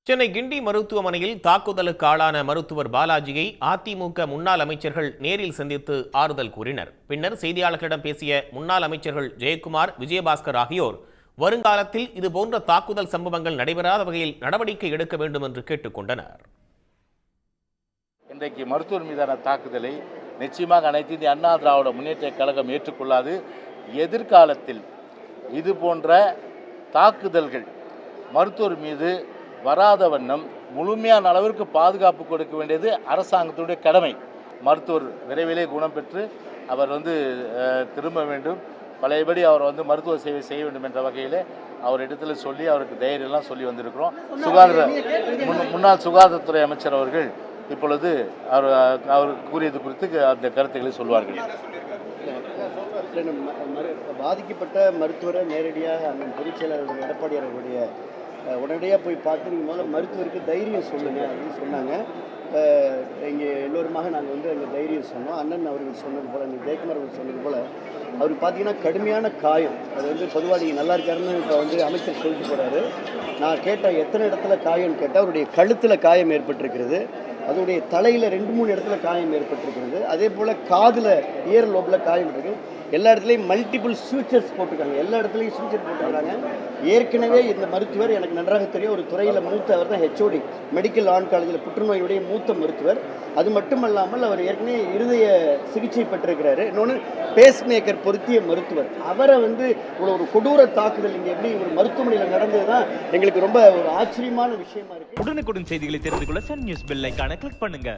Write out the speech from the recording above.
சென்னை கிண்டி மருத்துவமனையில் தாக்குதலுக்கு ஆளான மருத்துவர் பாலாஜியை அதிமுக முன்னாள் அமைச்சர்கள் நேரில் சந்தித்து ஆறுதல் கூறினர். பின்னர் செய்தியாளர்களிடம் பேசிய முன்னாள் அமைச்சர்கள் ஜெயக்குமார், விஜயபாஸ்கர் ஆகியோர் வருங்காலத்தில் இதுபோன்ற தாக்குதல் சம்பவங்கள் நடைபெறாத வகையில் நடவடிக்கை எடுக்க வேண்டும் என்று கேட்டுக்கொண்டனர். இன்றைக்கு மருத்துவர் மீதான தாக்குதலை நிச்சயமாக அனைத்து இந்திய அண்ணா திராவிட முன்னேற்ற கழகம் ஏற்றுக்கொள்ளாது. எதிர்காலத்தில் இது போன்ற தாக்குதல்கள் மருத்துவர் மீது வராத வண்ணம் முழுமையான அளவிற்கு பாதுகாப்பு கொடுக்க வேண்டியது அரசாங்கத்துடைய கடமை. மருத்துவர் விரைவிலே குணம் பெற்று அவர் திரும்ப வேண்டும், பழையபடி அவர் மருத்துவ சேவை செய்ய வேண்டும் என்ற வகையில் அவர் இடத்துல சொல்லி அவருக்கு தைரியம்லாம் சொல்லி வந்திருக்கிறோம். முன்னாள் சுகாதாரத்துறை அமைச்சர் அவர்கள் இப்பொழுது அவர் கூறியது குறித்து அந்த கருத்துக்களை சொல்வார்கள். பாதிக்கப்பட்ட மருத்துவரை நேரடியாக அந்த பொதுச் செயலாளர் எடப்பாடி அவர்களுடைய உடனடியாக போய் பார்த்து நீங்கள் முதல்ல மருத்துவருக்கு தைரியம் சொல்லுங்கள் அப்படின்னு சொன்னாங்க. இங்கே எல்லோருமாக நாங்கள் அங்கே தைரியம் சொன்னோம். அண்ணன் அவர்கள் சொன்னது போல், அந்த ஜெயக்குமார் அவர்கள் சொன்னது போல், அவருக்கு பார்த்தீங்கன்னா கடுமையான காயம். அது பொதுவாக நீங்கள் நல்லா இருக்காருன்னு இப்போ அமைச்சர் சொல்லிட்டு போகிறாரு. நான் கேட்டேன் எத்தனை இடத்துல காயம்னு கேட்டால் அவருடைய கழுத்தில் காயம் ஏற்பட்டிருக்கிறது, அதோடைய தலையில் 2-3 இடத்துல காயம் ஏற்பட்டிருக்கிறது, அதே போல் காதில் இயர் லோபில் காயம் இருக்குது. எல்லா இடத்துலையும் மல்டிபிள் சூச்சர்ஸ் போட்டிருக்காங்க, எல்லா இடத்துலையும் சூச்சர் போட்டிருக்காங்க. ஏற்கனவே இந்த மருத்துவர் எனக்கு நன்றாக தெரியும், ஒரு துறையில் மூத்தவர் தான், ஹெச்ஓடி மெடிக்கல் ஆன்காலஜியில் புற்றுநோயுடைய மூத்த மருத்துவர். அது மட்டுமல்லாமல் அவர் ஏற்கனவே இருதய சிகிச்சை பெற்றிருக்கிறாரு. இன்னொன்று பேஸ் மேக்கர் பொருத்திய மருத்துவர். அவரை ஒரு கொடூர தாக்குதல் இங்கே எப்படி ஒரு மருத்துவமனையில் நடந்தது தான் எங்களுக்கு ரொம்ப ஒரு ஆச்சரியமான விஷயமா இருக்குது. உடனுக்குடன் செய்திகளை தெரிந்து கொள்ள சன் நியூஸ் பெல் ஐகானை கிளிக் பண்ணுங்க.